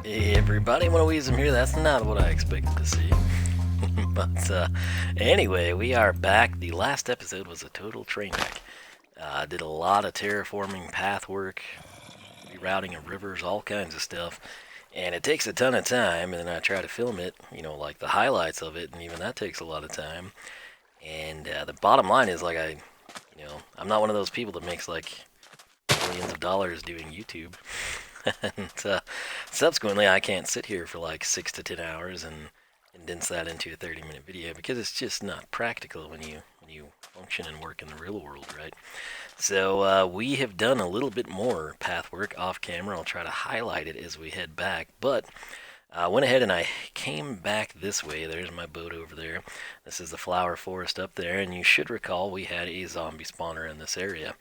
Hey everybody, Wiisdom here. That's not what I expected to see. But anyway, we are back. The last episode was a total train wreck. I did a lot of terraforming, path work, rerouting of rivers, all kinds of stuff. And it takes a ton of time, and then I try to film it, like the highlights of it, and even that takes a lot of time. And the bottom line is, like, I'm not one of those people that makes, like, millions of dollars doing YouTube. And subsequently, I can't sit here for like 6 to 10 hours and condense that into a 30-minute video because it's just not practical when you function and work in the real world, right? So we have done a little bit more path work off camera. I'll try to highlight it as we head back, but I went ahead and I came back this way. There's my boat over there. This is the flower forest up there, and you should recall we had a zombie spawner in this area.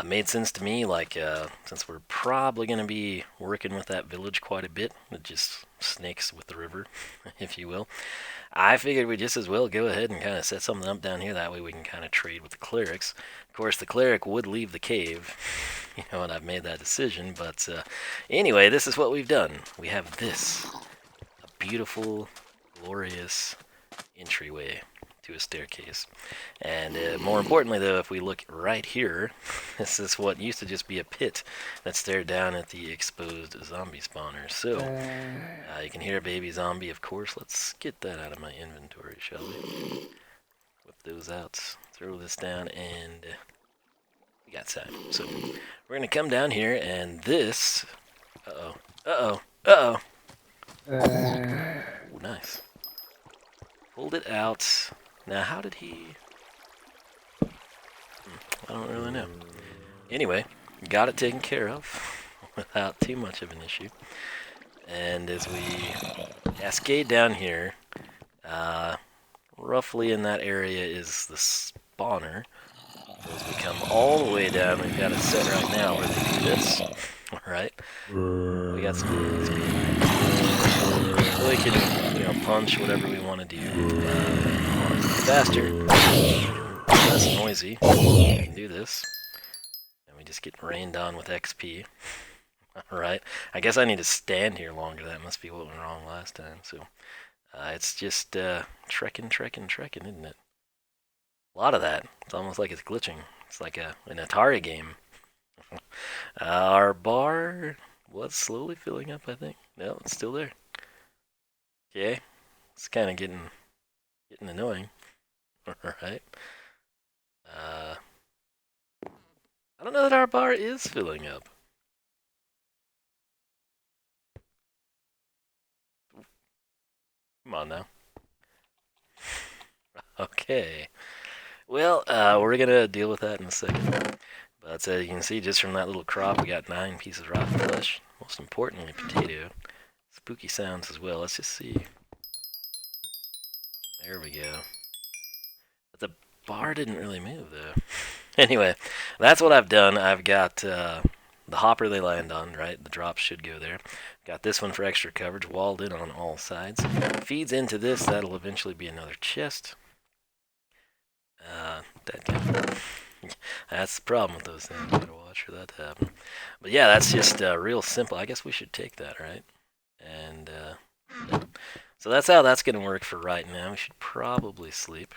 Made sense to me, like, since we're probably going to be working with that village quite a bit, it just snakes with the river, if you will. I figured we just as well go ahead and kind of set something up down here. That way we can kind of trade with the clerics. Of course, the cleric would leave the cave, and I've made that decision. But anyway, this is what we've done. We have this, a beautiful, glorious entryway to a staircase. And more importantly, though, if we look right here, this is what used to just be a pit that stared down at the exposed zombie spawner. So you can hear a baby zombie, of course. Let's get that out of my inventory, shall we? Whip those out, throw this down, and we got time. So we're gonna come down here, and this, ooh, nice. Pulled it out. Now, how did he... I don't really know. Anyway, got it taken care of without too much of an issue. And as we cascade down here, roughly in that area is the spawner. As we come all the way down, we've got it set right now where they do this. Alright. We got some... We can, punch whatever we want to do. Faster, less noisy. We can do this, and we just get rained on with XP. Alright, I guess I need to stand here longer. That must be what went wrong last time. So it's just trekking, isn't it? A lot of that. It's almost like it's glitching. It's like an Atari game. Our bar was slowly filling up, I think. No, it's still there. Okay, it's kind of getting annoying. Alright. I don't know that our bar is filling up. Come on now. Okay. Well, we're gonna deal with that in a second. But you can see just from that little crop, we got 9 pieces of rotten flesh. Most importantly, potato. Spooky sounds as well. Let's just see. There we go. But the bar didn't really move, though. Anyway, that's what I've done. I've got the hopper they land on, right? The drops should go there. Got this one for extra coverage, walled in on all sides. Feeds into this, that'll eventually be another chest. That's the problem with those things. You gotta watch for that to happen. But yeah, that's just real simple. I guess we should take that, right? And yeah. So that's how that's gonna work for right now. We should probably sleep.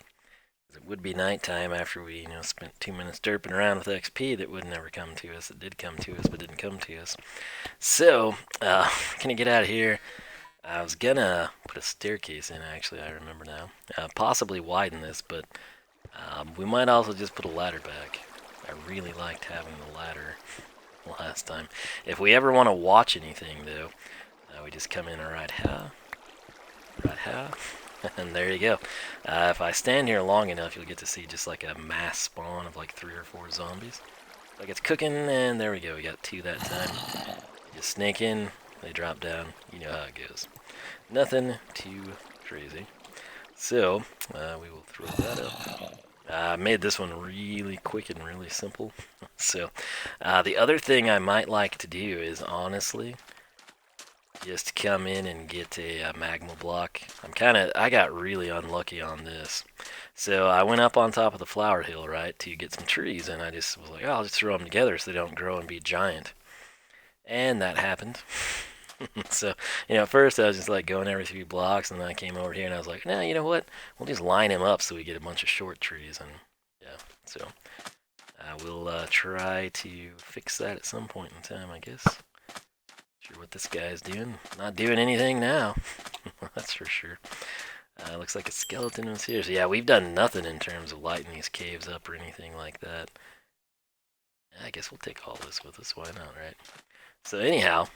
It would be nighttime after we, spent 2 minutes derping around with XP that would never come to us. It did come to us, but didn't come to us. So, gonna get out of here. I was gonna put a staircase in, actually, I remember now. Possibly widen this, but we might also just put a ladder back. I really liked having the ladder last time. If we ever want to watch anything, though, we just come in right here. And there you go. If I stand here long enough, you'll get to see just like a mass spawn of like 3 or 4 zombies. Like it's cooking, and there we go. We got 2 that time. You just snake in, they drop down. You know how it goes. Nothing too crazy. So, we will throw that up. I made this one really quick and really simple. So, the other thing I might like to do is, honestly, just come in and get a magma block. I got really unlucky on this. So I went up on top of the flower hill, right, to get some trees, and I just was like, oh, I'll just throw them together so they don't grow and be giant. And that happened. So, at first I was just like going every few blocks, and then I came over here and I was like, nah, you know what? We'll just line them up so we get a bunch of short trees, and yeah, so we'll try to fix that at some point in time, I guess. Sure what this guy's doing. Not doing anything now. That's for sure. Looks like a skeleton was here. So yeah, we've done nothing in terms of lighting these caves up or anything like that. I guess we'll take all this with us. Why not, right? So anyhow,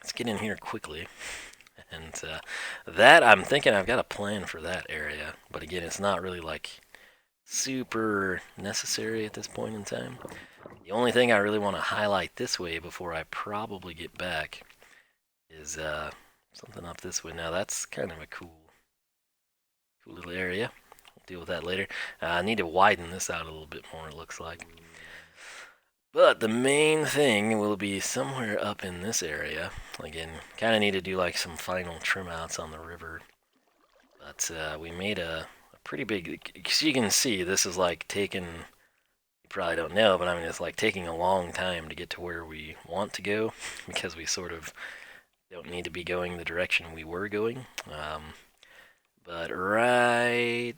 let's get in here quickly. And that, I'm thinking I've got a plan for that area. But again, it's not really like super necessary at this point in time. The only thing I really want to highlight this way before I probably get back is something up this way. Now that's kind of a cool little area. We'll deal with that later. I need to widen this out a little bit more, it looks like. But the main thing will be somewhere up in this area. Again, kind of need to do like some final trim outs on the river. But we made a pretty big, as you can see, this is like taking, you probably don't know, but I mean, it's like taking a long time to get to where we want to go, because we sort of don't need to be going the direction we were going. But right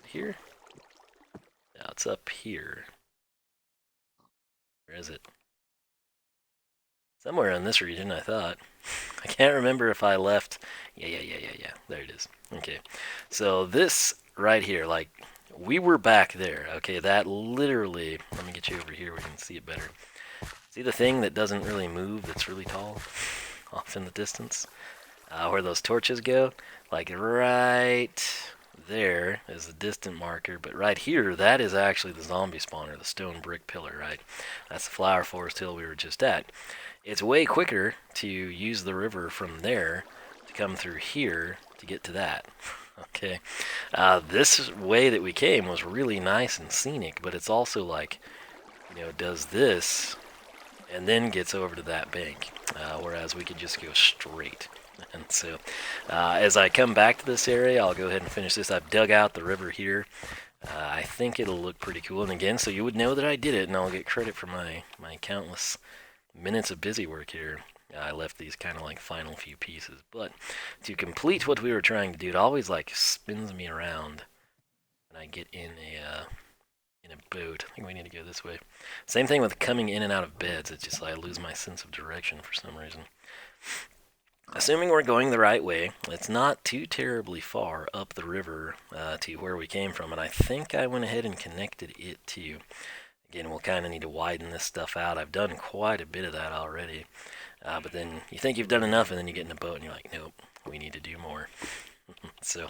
here? Now it's up here. Where is it? Somewhere in this region, I thought. I can't remember if I left. Yeah. There it is. Okay. So this right here, like, we were back there. Okay, that literally, let me get you over here where you can see it better. See the thing that doesn't really move, that's really tall? Off in the distance? Where those torches go? Like, right there is the distant marker, but right here, that is actually the zombie spawner, the stone brick pillar, right? That's the flower forest hill we were just at. It's way quicker to use the river from there to come through here to get to that. Okay, this way that we came was really nice and scenic, but it's also like, does this and then gets over to that bank, whereas we could just go straight. And so, as I come back to this area, I'll go ahead and finish this. I've dug out the river here. I think it'll look pretty cool. And again, so you would know that I did it, and I'll get credit for my countless minutes of busy work here. I left these kind of like final few pieces. But to complete what we were trying to do, it always like spins me around when I get in a boat. I think we need to go this way. Same thing with coming in and out of beds. It's just I lose my sense of direction for some reason. Assuming we're going the right way, it's not too terribly far up the river to where we came from, and I think I went ahead and connected it to. Again, we'll kind of need to widen this stuff out. I've done quite a bit of that already, but then you think you've done enough, and then you get in a boat and you're like, nope, we need to do more. So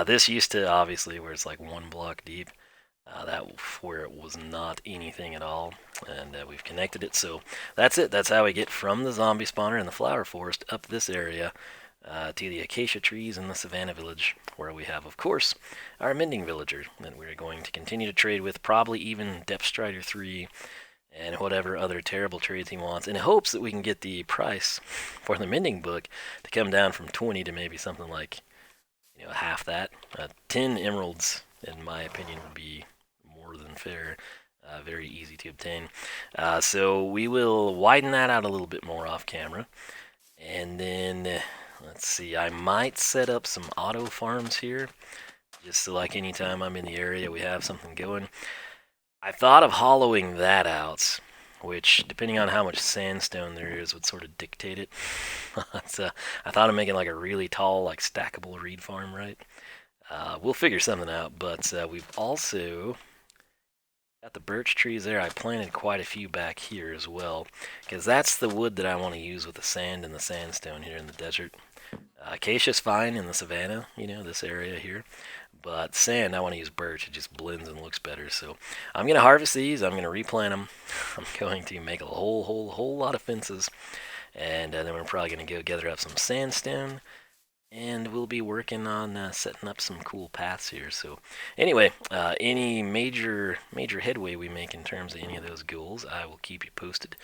this used to, obviously, where it's like 1 block deep, that where it was not anything at all, and we've connected it. So that's it. That's how we get from the zombie spawner in the flower forest up this area to the acacia trees in the savannah village, where we have, of course, our mending villager that we're going to continue to trade with, probably even Depth Strider 3 and whatever other terrible trades he wants, in hopes that we can get the price for the mending book to come down from 20 to maybe something like, half that. 10 emeralds, in my opinion, would be more than fair. Very easy to obtain. So we will widen that out a little bit more off camera. And then, let's see, I might set up some auto farms here, just so like anytime I'm in the area we have something going. I thought of hollowing that out, which, depending on how much sandstone there is, would sort of dictate it. I thought of making like a really tall, like stackable reed farm, right? We'll figure something out, but we've also got the birch trees there. I planted quite a few back here as well, because that's the wood that I want to use with the sand and the sandstone here in the desert. Acacia's fine in the savannah, this area here. But sand, I want to use birch. It just blends and looks better. So I'm going to harvest these. I'm going to replant them. I'm going to make a whole lot of fences. And then we're probably going to go gather up some sandstone. And we'll be working on setting up some cool paths here. So anyway, any major headway we make in terms of any of those goals, I will keep you posted.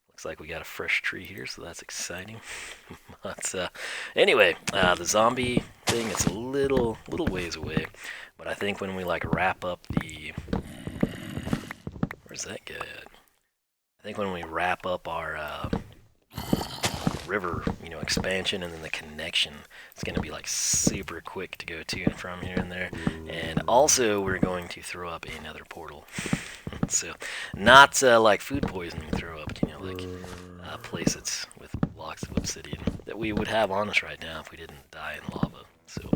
Looks like we got a fresh tree here, so that's exciting. But anyway, the zombie thing is a little ways away, but I think when we like wrap up the, where's that guy at? I think when we wrap up our river, expansion and then the connection, it's going to be like super quick to go to and from here and there. And also we're going to throw up another portal. So not like food poisoning throw up, like places with blocks of obsidian that we would have on us right now if we didn't die in lava. So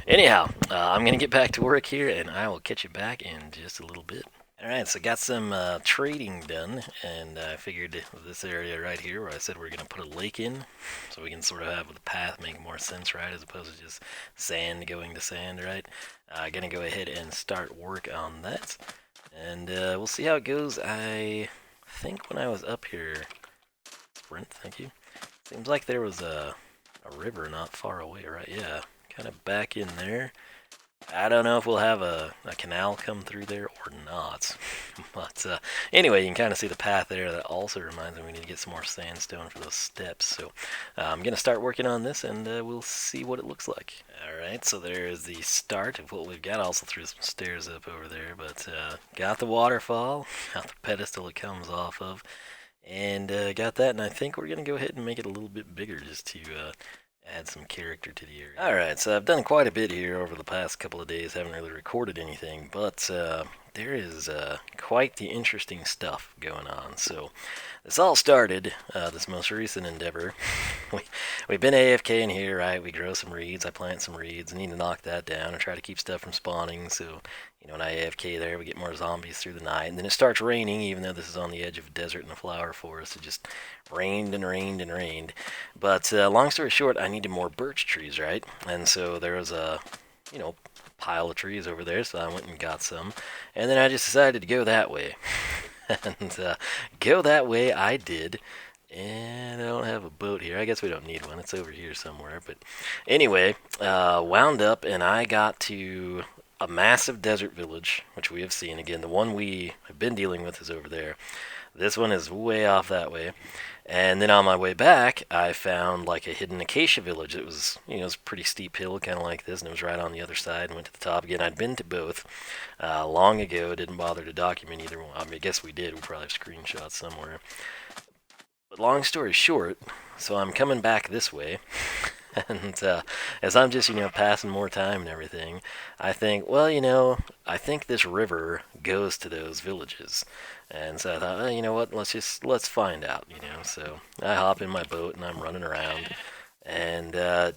anyhow, I'm going to get back to work here, and I will catch you back in just a little bit. Alright, so got some trading done, and I figured this area right here where I said we're going to put a lake in, so we can sort of have the path make more sense, right, as opposed to just sand going to sand, right? I'm going to go ahead and start work on that, and we'll see how it goes. I think when I was up here, Sprint, thank you, seems like there was a river not far away, right? Yeah, kind of back in there. I don't know if we'll have a canal come through there or not. But anyway, you can kind of see the path there. That also reminds me we need to get some more sandstone for those steps. So I'm going to start working on this, and we'll see what it looks like. Alright, so there's the start of what we've got. I also threw some stairs up over there, but got the waterfall, got the pedestal it comes off of, and got that, and I think we're going to go ahead and make it a little bit bigger just to add some character to the area. Alright, so I've done quite a bit here over the past couple of days. Haven't really recorded anything, but there is quite the interesting stuff going on. So this all started, this most recent endeavor. We've been AFK in here, right? We grow some reeds. I plant some reeds. I need to knock that down and try to keep stuff from spawning. So, when I AFK there, we get more zombies through the night. And then it starts raining, even though this is on the edge of a desert and a flower forest. It just rained and rained and rained. But long story short, I needed more birch trees, right? And so there was a, pile of trees over there, so I went and got some. And then I just decided to go that way. And go that way I did. And I don't have a boat here. I guess we don't need one. It's over here somewhere. But anyway, wound up, and I got to a massive desert village, which we have seen. Again, the one we have been dealing with is over there. This one is way off that way. And then on my way back, I found like a hidden acacia village. It was, it was a pretty steep hill, kind of like this, and it was right on the other side, and went to the top again. I'd been to both long ago. Didn't bother to document either one. I mean, I guess we did. We probably have screenshots somewhere. But long story short, so I'm coming back this way. And as I'm just, passing more time and everything, I think, well, I think this river goes to those villages. And so I thought, well, you know what, let's find out, So I hop in my boat and I'm running around. And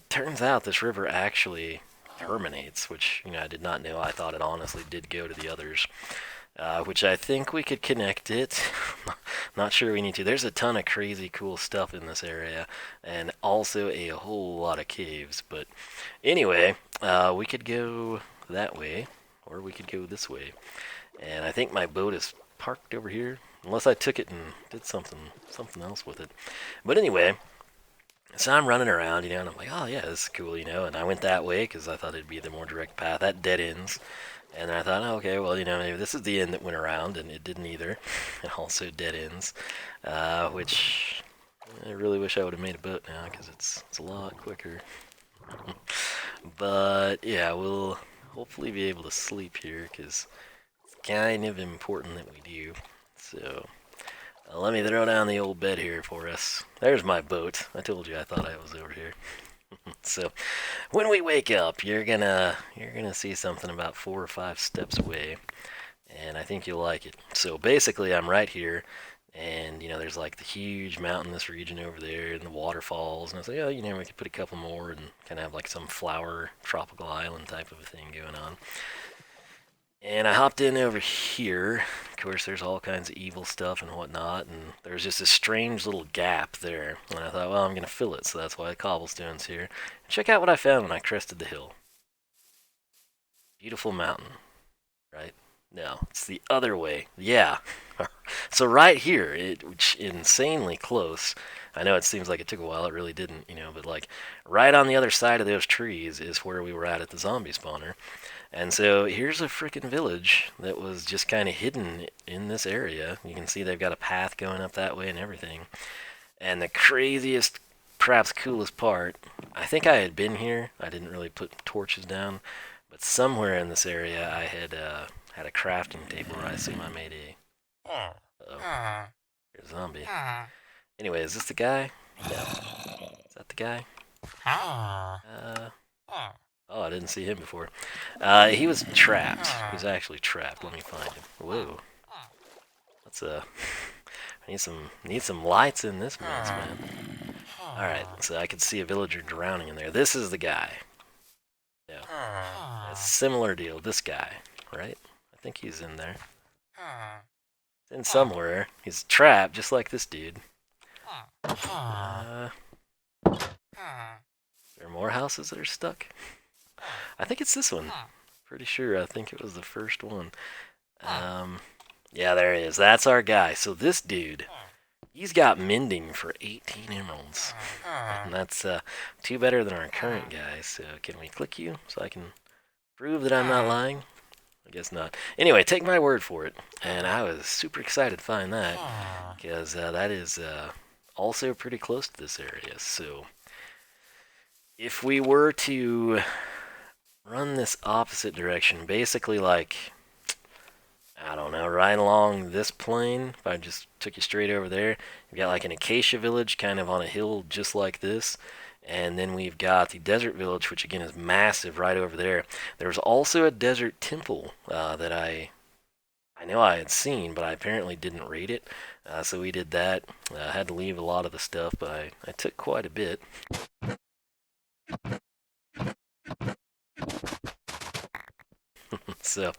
turns out this river actually terminates, which, I did not know. I thought it honestly did go to the others. which I think we could connect it. Not sure we need to. There's a ton of crazy cool stuff in this area, and also a whole lot of caves. But anyway, we could go that way, or we could go this way. And I think my boat is parked over here, unless I took it and did something else with it. But anyway, so I'm running around, and I'm like, oh yeah, this is cool, and I went that way because I thought it'd be the more direct path. That dead ends. And I thought, oh, okay, well, maybe this is the end that went around, and it didn't either. It also dead ends, which I really wish I would have made a boat now, because it's a lot quicker. But yeah, we'll hopefully be able to sleep here, because it's kind of important that we do. So let me throw down the old bed here for us. There's my boat. I told you I thought I was over here. So when we wake up, you're gonna see something about 4 or 5 steps away, and I think you'll like it. So basically, I'm right here, and there's like the huge mountainous region over there, and the waterfalls, and I was like, oh, we could put a couple more and kind of have like some flower tropical island type of a thing going on. And I hopped in over here. Of course, there's all kinds of evil stuff and whatnot, and there's just a strange little gap there. And I thought, well, I'm going to fill it, so that's why the cobblestone's here. And check out what I found when I crested the hill. Beautiful mountain, right? No, it's the other way. Yeah. So right here, which insanely close. I know it seems like it took a while. It really didn't, but like right on the other side of those trees is where we were at the zombie spawner. And so here's a freaking village that was just kind of hidden in this area. You can see they've got a path going up that way and everything. And the craziest, perhaps coolest part, I think I had been here. I didn't really put torches down, but somewhere in this area I had had a crafting table where I assume I made a... Uh-oh. Here's a zombie. Anyway, is this the guy? No. Is that the guy? Oh, I didn't see him before. He was trapped. He was actually trapped. Let me find him. Whoa. That's need some lights in this mess, man. Alright, so I could see a villager drowning in there. This is the guy. Yeah. A similar deal. This guy, right? I think he's in there. He's in somewhere. He's trapped, just like this dude. There are more houses that are stuck. I think it's this one. Pretty sure. I think it was the first one. Yeah, there he is. That's our guy. So this dude, he's got mending for 18 emeralds. And that's 2 better than our current guy. So can we click you so I can prove that I'm not lying? I guess not. Anyway, take my word for it. And I was super excited to find that, because that is also pretty close to this area. So if we were to run this opposite direction, basically like, I don't know, right along this plane, if I just took you straight over there, you've got like an acacia village kind of on a hill just like this, and then we've got the desert village, which again is massive right over there. There's also a desert temple that I know I had seen, but I apparently didn't raid it, so we did that. I had to leave a lot of the stuff, but I took quite a bit. So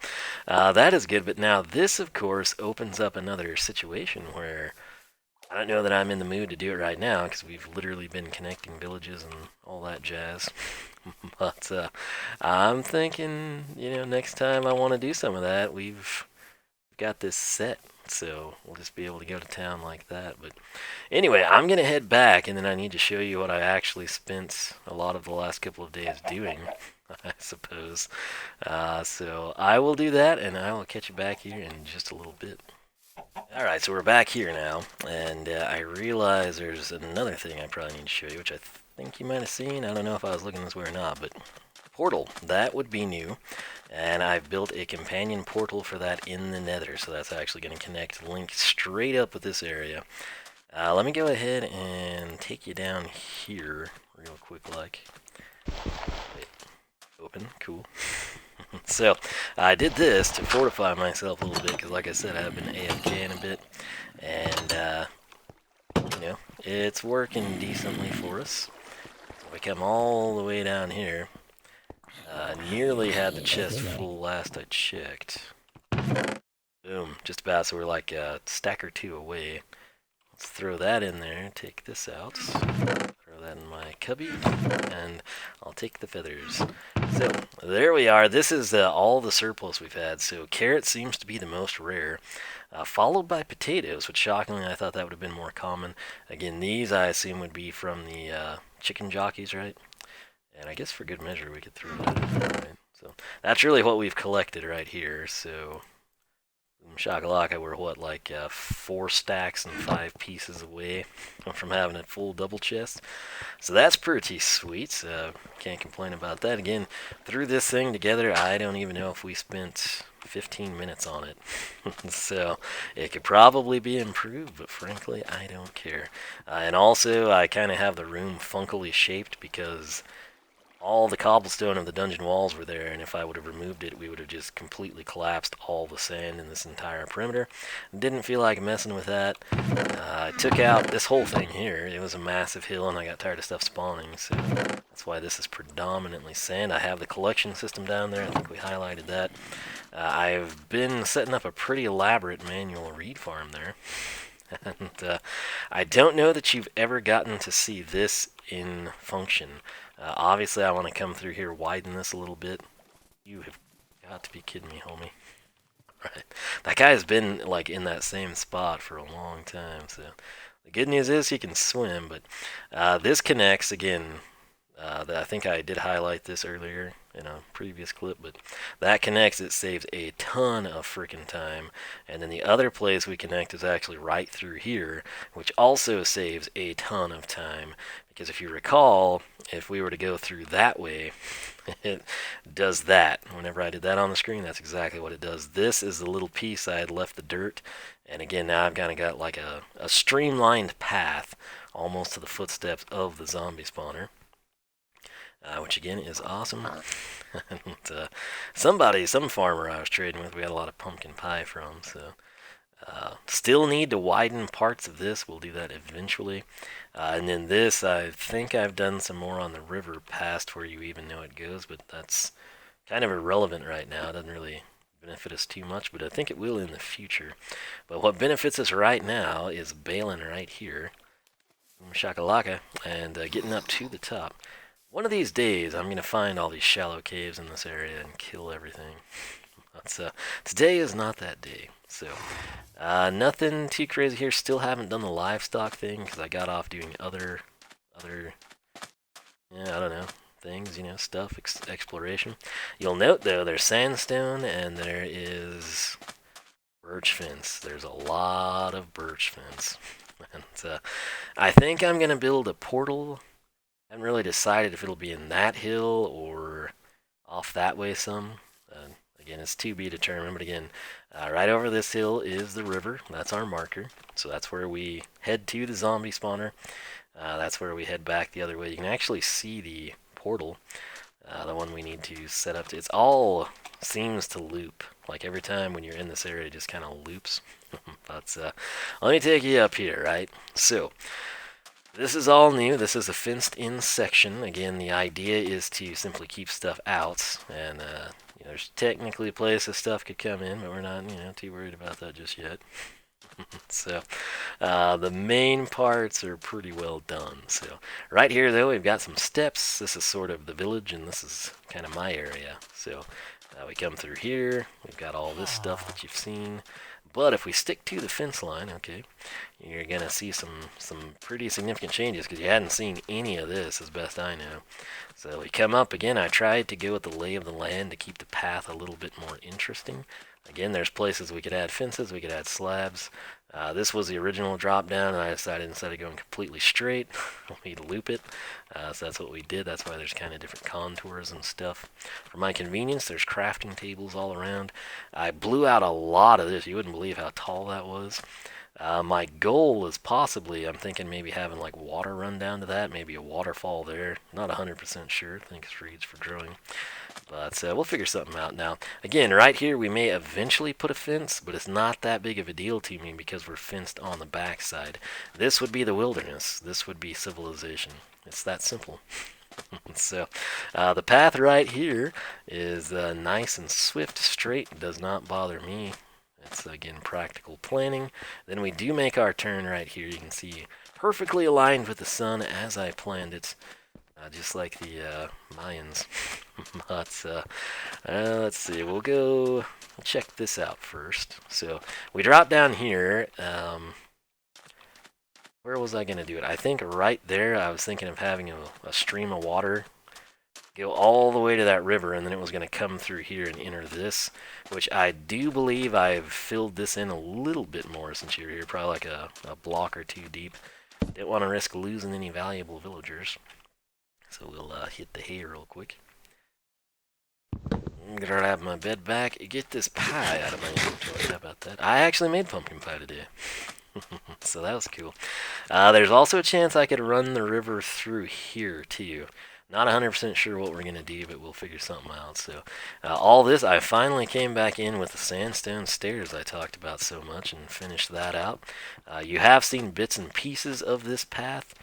that is good, but now this, of course, opens up another situation where I don't know that I'm in the mood to do it right now, because we've literally been connecting villages and all that jazz. But I'm thinking, next time I want to do some of that, we've got this set, so we'll just be able to go to town like that. But anyway, I'm going to head back, and then I need to show you what I actually spent a lot of the last couple of days doing, I suppose. So I will do that, and I will catch you back here in just a little bit. Alright, so we're back here now, and I realize there's another thing I probably need to show you, which I think you might have seen. I don't know if I was looking this way or not, but portal, that would be new. And I've built a companion portal for that in the nether, so that's actually going to connect, link straight up with this area. Let me go ahead and take you down here real quick like. Wait, open, cool. So I did this to fortify myself a little bit, because like I said, I've been AFKing a bit, and it's working decently for us. So we come all the way down here. Nearly had the chest full last I checked. Boom, just about, so we're like a stack or two away. Let's throw that in there, take this out, throw that in my cubby, and I'll take the feathers. So, there we are. This is all the surplus we've had. So, carrot seems to be the most rare, followed by potatoes, which shockingly I thought that would have been more common. Again, these I assume would be from the chicken jockeys, right? And I guess for good measure we could throw that in there, right? So, that's really what we've collected right here. So, Shakalaka, we're what, like 4 stacks and 5 pieces away from having a full double chest. So that's pretty sweet. Can't complain about that. Again, threw this thing together, I don't even know if we spent 15 minutes on it. So it could probably be improved, but frankly, I don't care. And also, I kind of have the room funkily shaped because all the cobblestone of the dungeon walls were there, and if I would have removed it, we would have just completely collapsed all the sand in this entire perimeter. Didn't feel like messing with that. I took out this whole thing here. It was a massive hill, and I got tired of stuff spawning, so that's why this is predominantly sand. I have the collection system down there. I think we highlighted that. I've been setting up a pretty elaborate manual reed farm there. And I don't know that you've ever gotten to see this in function. Obviously, I want to come through here, widen this a little bit. You have got to be kidding me, homie. Right. That guy has been, like, in that same spot for a long time, so... The good news is he can swim, but this connects, again, I think I did highlight this earlier in a previous clip, but that connects, it saves a ton of freaking time. And then the other place we connect is actually right through here, which also saves a ton of time. Because if you recall, if we were to go through that way, it does that. Whenever I did that on the screen, that's exactly what it does. This is the little piece I had left the dirt. And again, now I've kind of got like a streamlined path almost to the footsteps of the zombie spawner. Which again is awesome. And, some farmer I was trading with, we had a lot of pumpkin pie from, so still need to widen parts of this. We'll do that eventually. And then this, I think I've done some more on the river past where you even know it goes, but that's kind of irrelevant right now. It doesn't really benefit us too much, but I think it will in the future. But what benefits us right now is bailing right here, shakalaka, and getting up to the top. One of these days, I'm going to find all these shallow caves in this area and kill everything. But today is not that day. So, nothing too crazy here. Still haven't done the livestock thing because I got off doing other, yeah, I don't know, things, stuff, exploration. You'll note, though, there's sandstone and there is birch fence. There's a lot of birch fence. And I think I'm going to build a portal. I haven't really decided if it'll be in that hill or off that way some. Again, it's to be determined, but again, right over this hill is the river. That's our marker. So that's where we head to the zombie spawner. That's where we head back the other way. You can actually see the portal, the one we need to set up. It's all seems to loop. Like every time when you're in this area, it just kind of loops. But let me take you up here, right? So, this is all new. This is a fenced-in section. Again, the idea is to simply keep stuff out, and there's technically a place that stuff could come in, but we're not, too worried about that just yet. So, the main parts are pretty well done. So, right here, though, we've got some steps. This is sort of the village, and this is kind of my area. So, we come through here. We've got all this stuff that you've seen. But if we stick to the fence line, okay, you're going to see some pretty significant changes because you hadn't seen any of this as best I know. So we come up again. I tried to go with the lay of the land to keep the path a little bit more interesting. Again, there's places we could add fences, we could add slabs. This was the original drop down, and I decided instead of going completely straight, we'd loop it. So that's what we did. That's why there's kind of different contours and stuff. For my convenience, there's crafting tables all around. I blew out a lot of this. You wouldn't believe how tall that was. My goal is possibly, I'm thinking maybe having like water run down to that, maybe a waterfall there. Not 100% sure. Thanks, Reeds, for drawing. But we'll figure something out now. Again, right here we may eventually put a fence, but it's not that big of a deal to me because we're fenced on the backside. This would be the wilderness. This would be civilization. It's that simple. So, the path right here is nice and swift, straight. It does not bother me It's, again, practical planning. Then we do make our turn right here. You can see perfectly aligned with the sun as I planned it. Just like the Mayans. But let's see, we'll go check this out first. So we drop down here. Where was I going to do it? I think right there I was thinking of having a stream of water go all the way to that river, and then it was going to come through here and enter this, which I do believe I've filled this in a little bit more since you're here, probably like a block or two deep. Didn't want to risk losing any valuable villagers. So we'll hit the hay real quick. I'm gonna grab my bed back, get this pie out of my inventory. How about that? I actually made pumpkin pie today. So that was cool. There's also a chance I could run the river through here too. Not 100% sure what we're gonna do, but we'll figure something out. So all this, I finally came back in with the sandstone stairs I talked about so much and finished that out. You have seen bits and pieces of this path,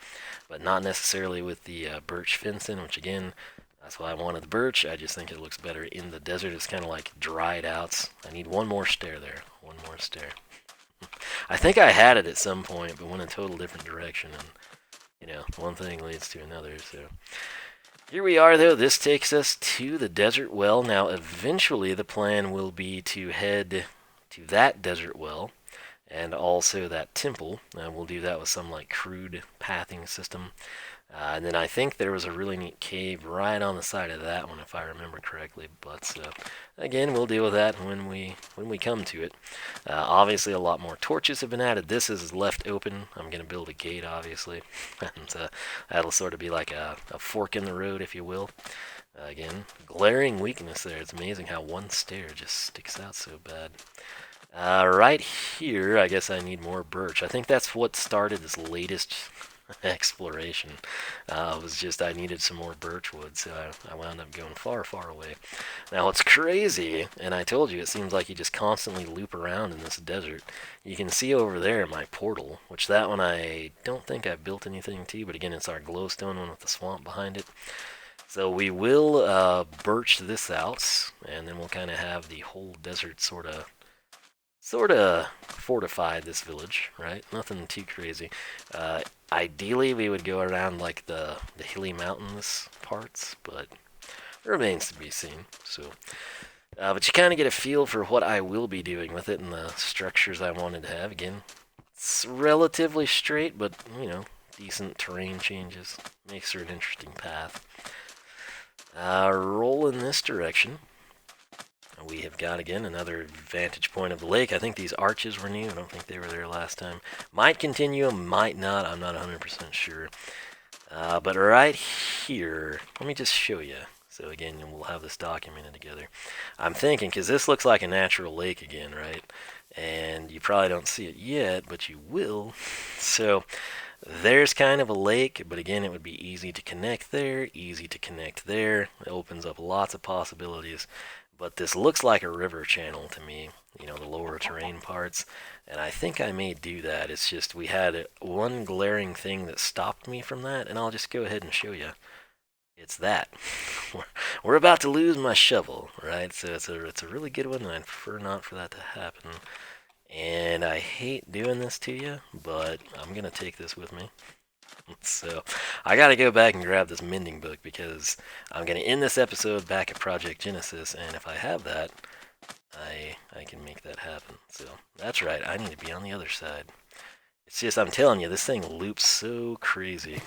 but not necessarily with the birch fencing, which again, that's why I wanted the birch. I just think it looks better in the desert. It's kind of like dried out. I need one more stair there. One more stair. I think I had it at some point, but went a total different direction, and you know, one thing leads to another. So here we are, though. This takes us to the desert well. Now, eventually, the plan will be to head to that desert well and also that temple. We'll do that with some like crude pathing system. And then I think there was a really neat cave right on the side of that one, if I remember correctly. But again, we'll deal with that when we come to it. Obviously, a lot more torches have been added. This is left open. I'm going to build a gate, obviously, and that'll sort of be like a fork in the road, if you will. Again, glaring weakness there. It's amazing how one stair just sticks out so bad. Right here, I guess I need more birch. I think that's what started this latest exploration. Was just I needed some more birch wood, so I wound up going far, far away. Now what's crazy, and I told you, it seems like you just constantly loop around in this desert. You can see over there my portal, which that one I don't think I've built anything to, but again, it's our glowstone one with the swamp behind it. So we will birch this out, and then we'll kind of have the whole desert sort of fortify this village, right? Nothing too crazy. Ideally, we would go around like the hilly mountainous parts, but it remains to be seen. So, but you kind of get a feel for what I will be doing with it and the structures I wanted to have. Again, it's relatively straight, but you know, decent terrain changes makes for an interesting path. Roll in this direction. We have got, again, another vantage point of the lake. I think these arches were new. I don't think they were there last time. Might continue, might not. I'm not 100% sure. But right here, let me just show you. So again, we'll have this documented together. I'm thinking, because this looks like a natural lake again, right? And you probably don't see it yet, but you will. So there's kind of a lake, but again, it would be easy to connect there, easy to connect there. It opens up lots of possibilities. But this looks like a river channel to me, you know, the lower terrain parts, and I think I may do that. It's just we had one glaring thing that stopped me from that, and I'll just go ahead and show you. It's that. We're about to lose my shovel, right? So it's a really good one, and I'd prefer not for that to happen. And I hate doing this to you, but I'm going to take this with me. So I got to go back and grab this Mending book because I'm going to end this episode back at Project Genesis, and if I have that, I can make that happen. So that's right, I need to be on the other side. It's just, I'm telling you, this thing loops so crazy.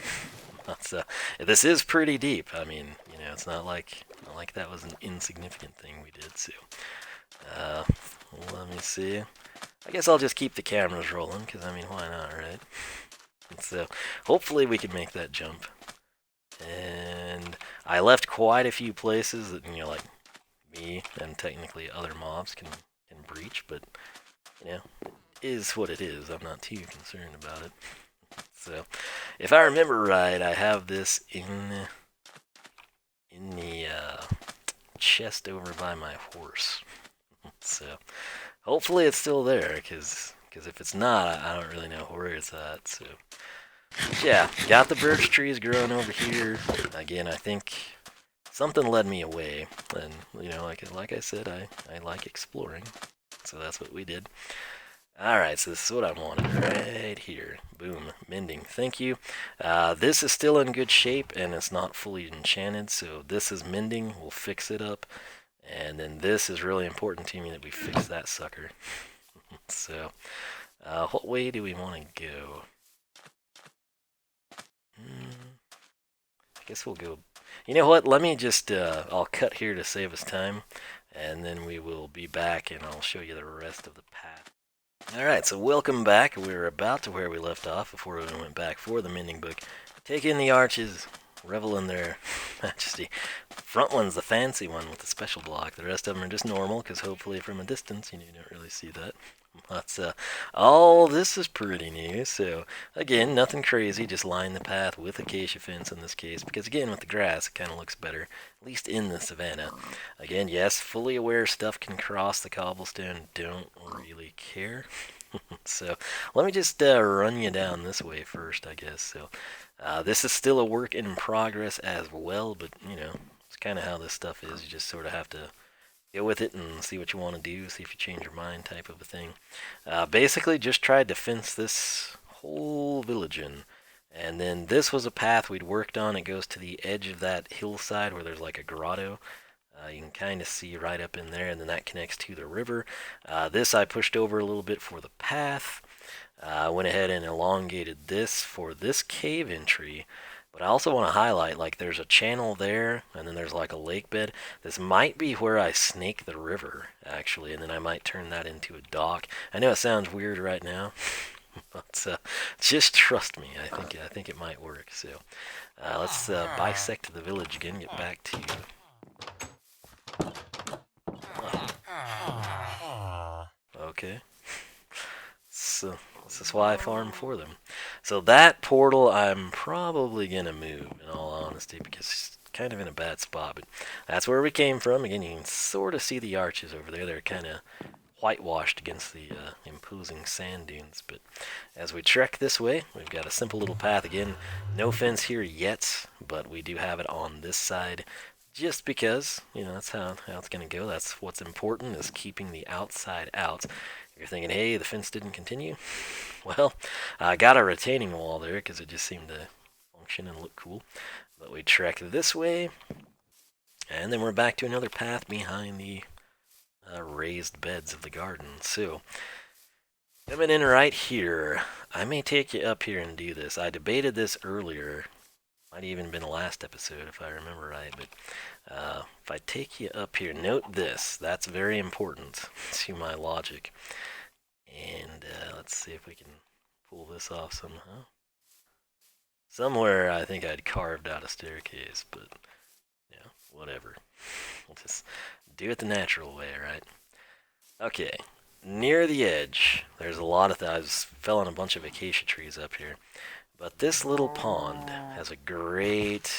So this is pretty deep. I mean, you know, it's not like that was an insignificant thing we did. So let me see. I guess I'll just keep the cameras rolling because, I mean, why not, right? So hopefully we can make that jump. And I left quite a few places that, you know, like me and technically other mobs can breach, but you know, it is what it is. I'm not too concerned about it. So if I remember right, I have this in the chest over by my horse. So hopefully it's still there, because if it's not, I don't really know where it's at. So yeah, got the birch trees growing over here. Again, I think something led me away, and you know, like I said, I like exploring. So that's what we did. Alright, so this is what I wanted right here. Boom. Mending. Thank you. This is still in good shape, and it's not fully enchanted, so this is mending. We'll fix it up. And then this is really important to me that we fix that sucker. So, what way do we want to go? I guess we'll go... You know what? Let me just... I'll cut here to save us time, and then we will be back, and I'll show you the rest of the path. Alright, so welcome back. We're about to where we left off before we went back for the mending book. Take in the arches, revel in their majesty. Front one's the fancy one with the special block. The rest of them are just normal, because hopefully from a distance you don't really see that. But all this is pretty new, so again, nothing crazy, just line the path with acacia fence in this case, because again, with the grass, it kind of looks better, at least in the savannah. Again, yes, fully aware stuff can cross the cobblestone, don't really care. So, let me just run you down this way first, I guess. So, this is still a work in progress as well, but, it's kind of how this stuff is. You just sort of have to go with it and see what you want to do, see if you change your mind type of a thing. Basically, just tried to fence this whole village in. And then this was a path we'd worked on. It goes to the edge of that hillside where there's like a grotto. You can kind of see right up in there, and then that connects to the river. This I pushed over a little bit for the path. I went ahead and elongated this for this cave entry. But I also want to highlight, like, there's a channel there, and then there's like a lake bed. This might be where I snake the river, actually, and then I might turn that into a dock. I know it sounds weird right now, but just trust me. I think it might work. So let's bisect the village again. Get back to. Okay. So this is why I farm for them. So that portal I'm probably going to move, in all honesty, because it's kind of in a bad spot. But that's where we came from. Again, you can sort of see the arches over there. They're kind of whitewashed against the imposing sand dunes. But as we trek this way, we've got a simple little path. Again, no fence here yet, but we do have it on this side. Just because, that's how it's going to go. That's what's important, is keeping the outside out. You're thinking, hey, the fence didn't continue? Well, I got a retaining wall there because it just seemed to function and look cool. But we trek this way, and then we're back to another path behind the raised beds of the garden. So, coming in right here, I may take you up here and do this. I debated this earlier. Might even been the last episode if I remember right, but if I take you up here, note this, that's very important to my logic. And let's see if we can pull this off somehow. Somewhere I think I'd carved out a staircase, but whatever. We'll just do it the natural way, right? Okay, near the edge, there's a lot of I fell on a bunch of acacia trees up here. But this little pond has a great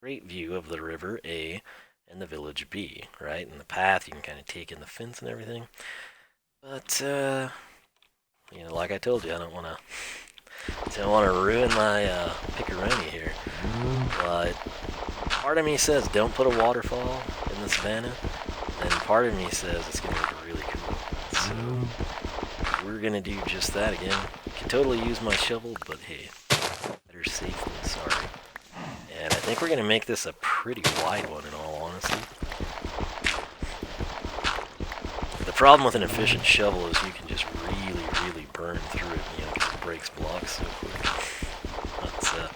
view of the river A and the village B, right? And the path, you can kind of take in the fence and everything. But, like I told you, I don't want to ruin my picaroni here. But part of me says don't put a waterfall in the savannah, and part of me says it's going to look really cool. So we're going to do just that again. Can totally use my shovel, but hey, better safe than sorry. And I think we're going to make this a pretty wide one, in all honesty. The problem with an efficient shovel is you can just really burn through it, because it breaks blocks so quick. But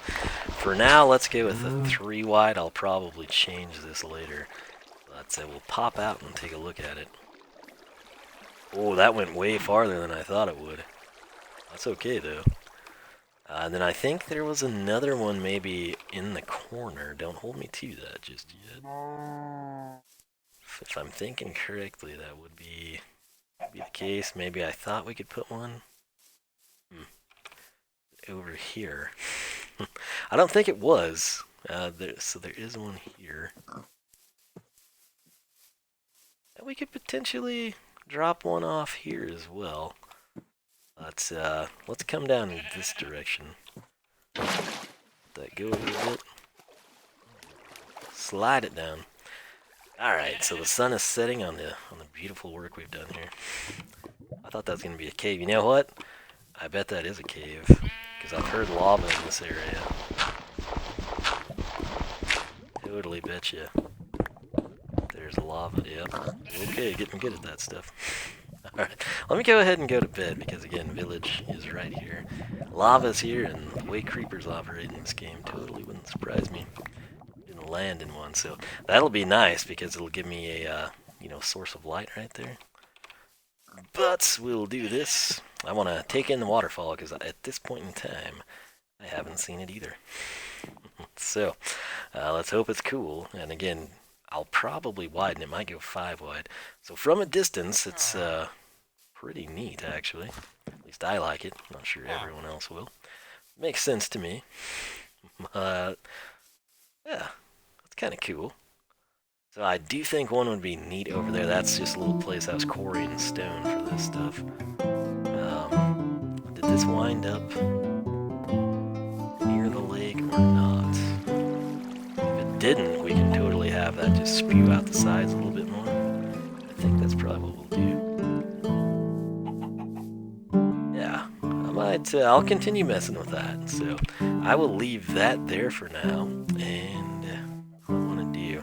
for now, let's go with a 3 wide. I'll probably change this later. But we'll pop out and take a look at it. Oh, that went way farther than I thought it would. That's okay, though. And then I think there was another one maybe in the corner. Don't hold me to that just yet. If I'm thinking correctly, that would be the case. Maybe I thought we could put one over here. I don't think it was. So there is one here. And we could potentially drop one off here as well. Let's come down in this direction. Let that go a little bit. Slide it down. Alright, so the sun is setting on the beautiful work we've done here. I thought that was gonna be a cave. You know what? I bet that is a cave. Because I've heard lava in this area. Totally betcha. There's lava, yep. Okay, getting good at that stuff. Alright, let me go ahead and go to bed because again, village is right here. Lava's here, and the way creepers operate in this game totally wouldn't surprise me. Gonna land in one, so that'll be nice because it'll give me a source of light right there. But we'll do this. I want to take in the waterfall because at this point in time, I haven't seen it either. So let's hope it's cool. And again, I'll probably widen. It might go 5 wide. So from a distance, it's pretty neat, actually. At least I like it. I'm not sure everyone else will. Makes sense to me. Yeah, that's kind of cool. So I do think one would be neat over there. That's just a little place I was quarrying stone for this stuff. Did this wind up near the lake or not? If it didn't, we can totally have that just spew out the sides a little bit more. I think that's probably what we'll do. Yeah, I'll continue messing with that. So I will leave that there for now. And what I want to do,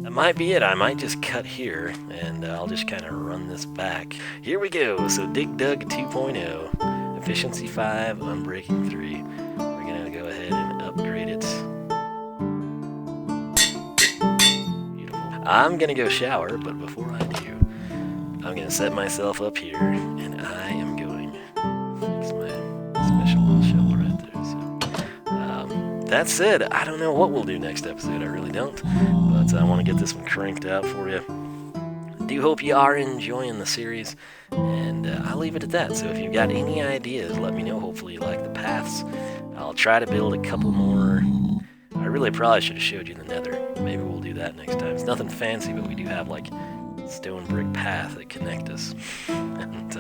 that might be it. I might just cut here, and I'll just kind of run this back. Here we go. So Dig Dug 2.0, Efficiency 5, Unbreaking 3. We're going to go ahead and upgrade it. Beautiful. I'm going to go shower, but before I do, I'm going to set myself up here, and I am going to fix my special little shovel right there. So that said, I don't know what we'll do next episode. I really don't. But I want to get this one cranked out for you. I do hope you are enjoying the series, and I'll leave it at that. So if you've got any ideas, let me know. Hopefully you like the paths. I'll try to build a couple more. I really probably should have showed you the nether. Maybe we'll do that next time. It's nothing fancy, but we do have like stone brick path that connect us. And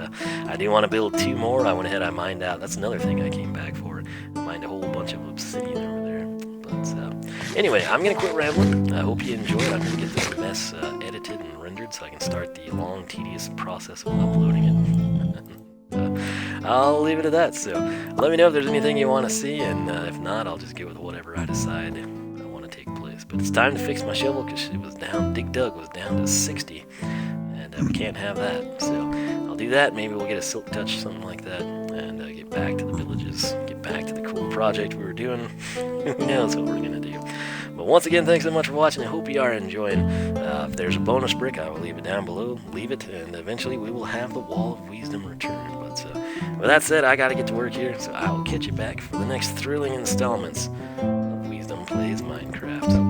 I do want to build 2 more. I went ahead, I mined out. That's another thing I came back for. I mined a whole bunch of obsidian over there. But anyway, I'm going to quit rambling. I hope you enjoyed. I'm going to get this mess edited and rendered so I can start the long, tedious process of uploading it. I'll leave it at that. So let me know if there's anything you want to see, and if not, I'll just go with whatever I decide I want to take place. But it's time to fix my shovel because it was down. Dig Dug was down to 60, and we can't have that. So I'll do that. Maybe we'll get a silk touch, something like that, and get back to the villages, get back to the cool project we were doing. Who knows what we're gonna do? But once again, thanks so much for watching. I hope you are enjoying. If there's a bonus brick, I will leave it down below. Leave it, and eventually we will have the Wall of Wiisdom returned. But with that said, I gotta get to work here, so I will catch you back for the next thrilling installments of Wiisdom Plays Minecraft.